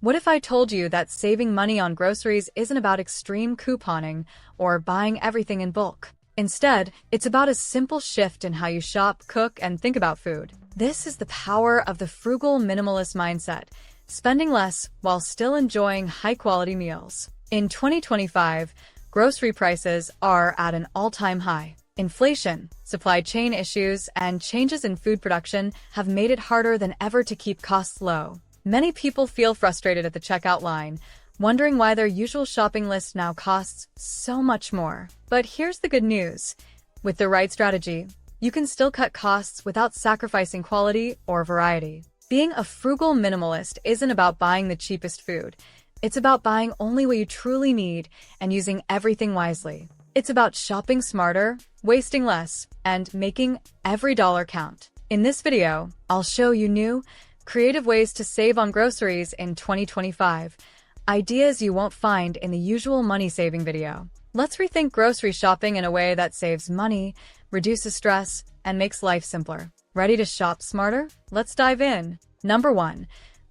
What if I told you that saving money on groceries isn't about extreme couponing or buying everything in bulk? Instead, it's about a simple shift in how you shop, cook, and think about food. This is the power of the frugal minimalist mindset, spending less while still enjoying high-quality meals. In 2025, grocery prices are at an all-time high. Inflation, supply chain issues, and changes in food production have made it harder than ever to keep costs low. Many people feel frustrated at the checkout line, wondering why their usual shopping list now costs so much more. But here's the good news. With the right strategy, you can still cut costs without sacrificing quality or variety. Being a frugal minimalist isn't about buying the cheapest food. It's about buying only what you truly need and using everything wisely. It's about shopping smarter, wasting less, and making every dollar count. In this video, I'll show you new, creative ways to save on groceries in 2025. Ideas you won't find in the usual money-saving video. Let's rethink grocery shopping in a way that saves money, reduces stress, and makes life simpler. Ready to shop smarter? Let's dive in. Number 1.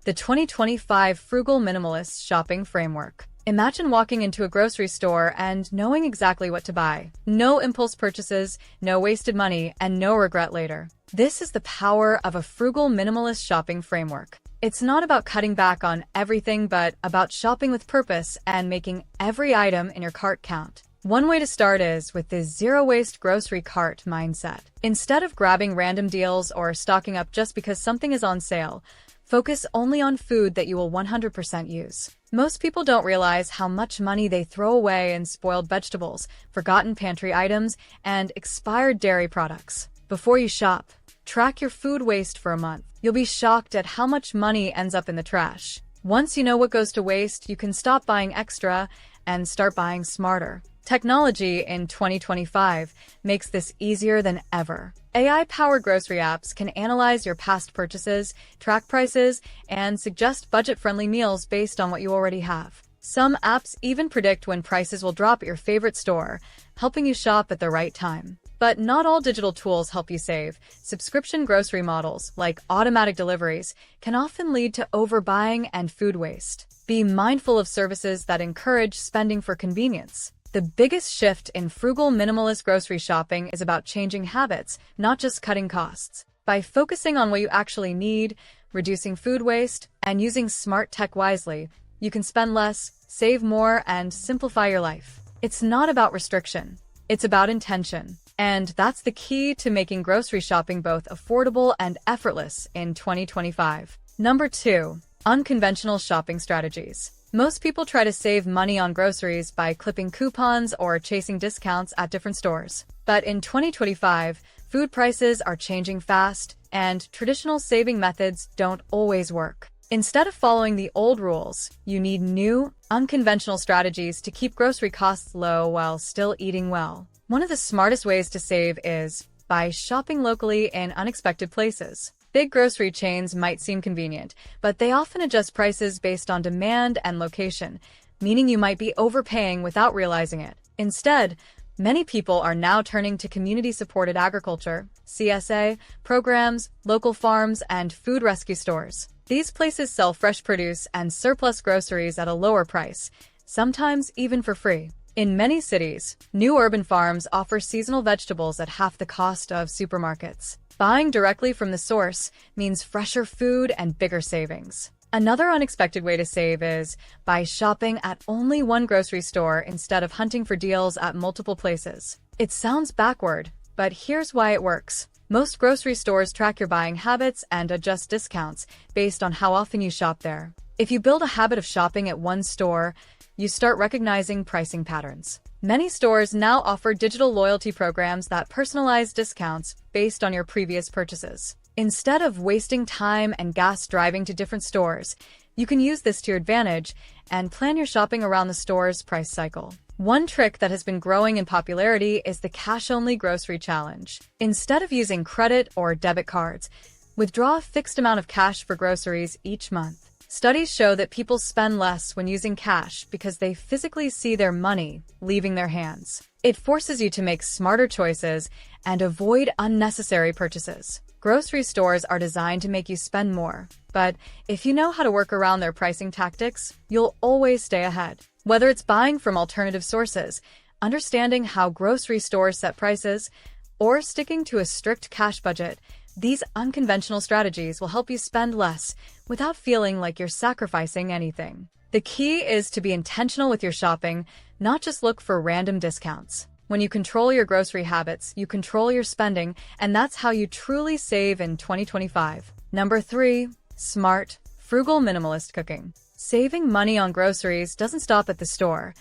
The 2025 Frugal Minimalist Shopping Framework. Imagine walking into a grocery store and knowing exactly what to buy. No impulse purchases, no wasted money, and no regret later. This is the power of a frugal minimalist shopping framework. It's not about cutting back on everything, but about shopping with purpose and making every item in your cart count. One way to start is with the zero-waste grocery cart mindset. Instead of grabbing random deals or stocking up just because something is on sale, focus only on food that you will 100% use. Most people don't realize how much money they throw away in spoiled vegetables, forgotten pantry items, and expired dairy products. Before you shop, track your food waste for a month. You'll be shocked at how much money ends up in the trash. Once you know what goes to waste, you can stop buying extra and start buying smarter. Technology in 2025 makes this easier than ever. AI-powered grocery apps can analyze your past purchases, track prices, and suggest budget-friendly meals based on what you already have. Some apps even predict when prices will drop at your favorite store, helping you shop at the right time. But not all digital tools help you save. Subscription grocery models, like automatic deliveries, can often lead to overbuying and food waste. Be mindful of services that encourage spending for convenience. The biggest shift in frugal minimalist grocery shopping is about changing habits, not just cutting costs. By focusing on what you actually need, reducing food waste, and using smart tech wisely, you can spend less, save more, and simplify your life. It's not about restriction. It's about intention. And that's the key to making grocery shopping both affordable and effortless in 2025. Number 2. Unconventional shopping strategies. Most people try to save money on groceries by clipping coupons or chasing discounts at different stores. But in 2025, food prices are changing fast, and traditional saving methods don't always work. Instead of following the old rules, you need new, unconventional strategies to keep grocery costs low while still eating well. One of the smartest ways to save is by shopping locally in unexpected places. Big grocery chains might seem convenient, but they often adjust prices based on demand and location, meaning you might be overpaying without realizing it. Instead, many people are now turning to community-supported agriculture, CSA, programs, local farms, and food rescue stores. These places sell fresh produce and surplus groceries at a lower price, sometimes even for free. In many cities, new urban farms offer seasonal vegetables at half the cost of supermarkets. Buying directly from the source means fresher food and bigger savings. Another unexpected way to save is by shopping at only one grocery store instead of hunting for deals at multiple places. It sounds backward, but here's why it works. Most grocery stores track your buying habits and adjust discounts based on how often you shop there. If you build a habit of shopping at one store, you start recognizing pricing patterns. Many stores now offer digital loyalty programs that personalize discounts based on your previous purchases. Instead of wasting time and gas driving to different stores, you can use this to your advantage and plan your shopping around the store's price cycle. One trick that has been growing in popularity is the cash-only grocery challenge. Instead of using credit or debit cards, withdraw a fixed amount of cash for groceries each month. Studies show that people spend less when using cash because they physically see their money leaving their hands. It forces you to make smarter choices and avoid unnecessary purchases. Grocery stores are designed to make you spend more, but if you know how to work around their pricing tactics, you'll always stay ahead. Whether it's buying from alternative sources, understanding how grocery stores set prices, or sticking to a strict cash budget, these unconventional strategies will help you spend less without feeling like you're sacrificing anything. The key is to be intentional with your shopping, not just look for random discounts. When you control your grocery habits, you control your spending, and that's how you truly save in 2025. Number 3. Smart, frugal minimalist cooking. Saving money on groceries doesn't stop at the store.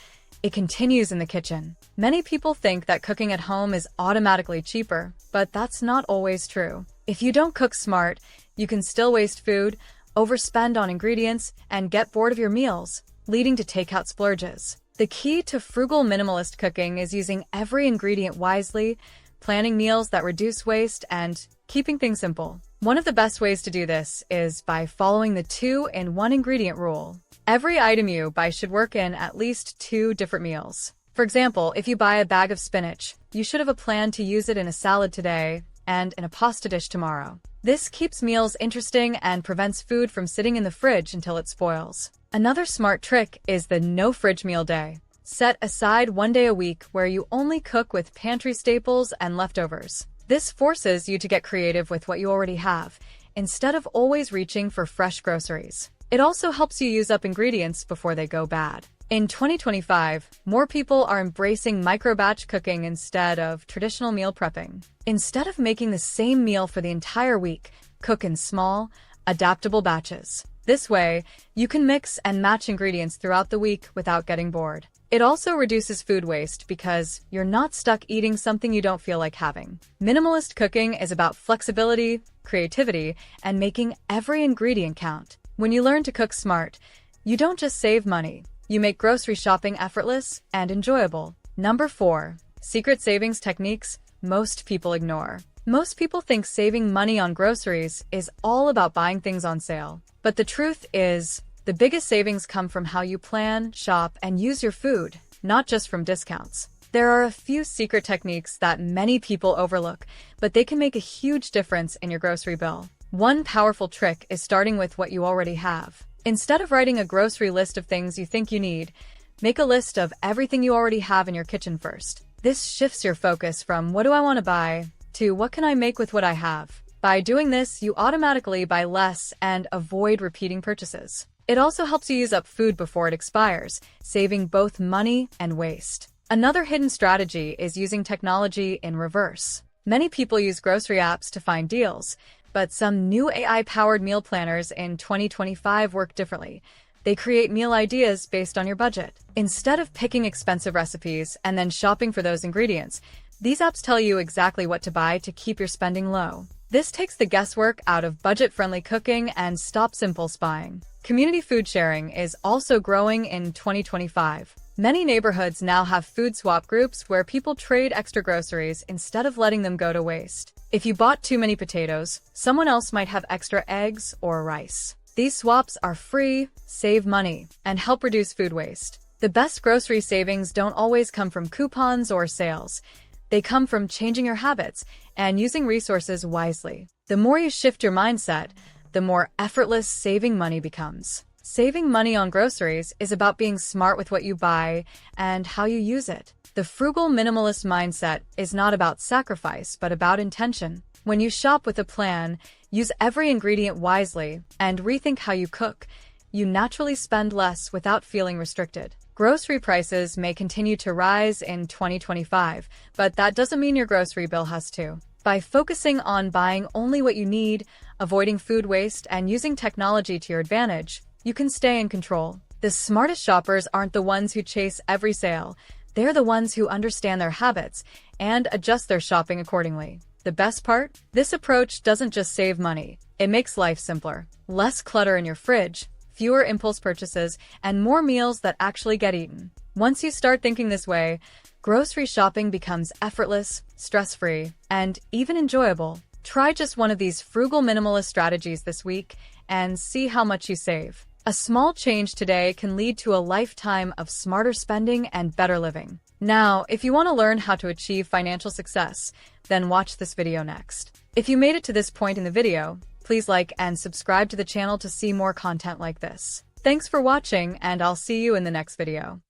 It continues in the kitchen. Many people think that cooking at home is automatically cheaper, but that's not always true. If you don't cook smart, you can still waste food, overspend on ingredients, and get bored of your meals, leading to takeout splurges. The key to frugal minimalist cooking is using every ingredient wisely, planning meals that reduce waste, and keeping things simple. One of the best ways to do this is by following the 2-in-1 ingredient rule. Every item you buy should work in at least 2 different meals. For example, if you buy a bag of spinach, you should have a plan to use it in a salad today and in a pasta dish tomorrow. This keeps meals interesting and prevents food from sitting in the fridge until it spoils. Another smart trick is the no-fridge meal day. Set aside one day a week where you only cook with pantry staples and leftovers. This forces you to get creative with what you already have, instead of always reaching for fresh groceries. It also helps you use up ingredients before they go bad. In 2025, more people are embracing micro-batch cooking instead of traditional meal prepping. Instead of making the same meal for the entire week, cook in small, adaptable batches. This way, you can mix and match ingredients throughout the week without getting bored. It also reduces food waste because you're not stuck eating something you don't feel like having. Minimalist cooking is about flexibility, creativity, and making every ingredient count. When you learn to cook smart, you don't just save money. You make grocery shopping effortless and enjoyable. Number 4. Secret savings techniques most people ignore. Most people think saving money on groceries is all about buying things on sale. But the truth is, the biggest savings come from how you plan, shop, and use your food, not just from discounts. There are a few secret techniques that many people overlook, but they can make a huge difference in your grocery bill. One powerful trick is starting with what you already have. Instead of writing a grocery list of things you think you need, make a list of everything you already have in your kitchen first. This shifts your focus from what do I want to buy to what can I make with what I have. By doing this, you automatically buy less and avoid repeating purchases. It also helps you use up food before it expires, saving both money and waste. Another hidden strategy is using technology in reverse. Many people use grocery apps to find deals, but some new AI-powered meal planners in 2025 work differently. They create meal ideas based on your budget. Instead of picking expensive recipes and then shopping for those ingredients, these apps tell you exactly what to buy to keep your spending low. This takes the guesswork out of budget-friendly cooking and stops impulse buying. Community food sharing is also growing in 2025. Many neighborhoods now have food swap groups where people trade extra groceries instead of letting them go to waste. If you bought too many potatoes, someone else might have extra eggs or rice. These swaps are free, save money, and help reduce food waste. The best grocery savings don't always come from coupons or sales. They come from changing your habits and using resources wisely. The more you shift your mindset, the more effortless saving money becomes. Saving money on groceries is about being smart with what you buy and how you use it. The frugal minimalist mindset is not about sacrifice, but about intention. When you shop with a plan, use every ingredient wisely, and rethink how you cook, you naturally spend less without feeling restricted. Grocery prices may continue to rise in 2025, but that doesn't mean your grocery bill has to. By focusing on buying only what you need, avoiding food waste, and using technology to your advantage, you can stay in control. The smartest shoppers aren't the ones who chase every sale. They're the ones who understand their habits and adjust their shopping accordingly. The best part? This approach doesn't just save money. It makes life simpler. Less clutter in your fridge, fewer impulse purchases, and more meals that actually get eaten. Once you start thinking this way, grocery shopping becomes effortless, stress-free, and even enjoyable. Try just one of these frugal minimalist strategies this week and see how much you save. A small change today can lead to a lifetime of smarter spending and better living. Now, if you want to learn how to achieve financial success, then watch this video next. If you made it to this point in the video, please like and subscribe to the channel to see more content like this. Thanks for watching, and I'll see you in the next video.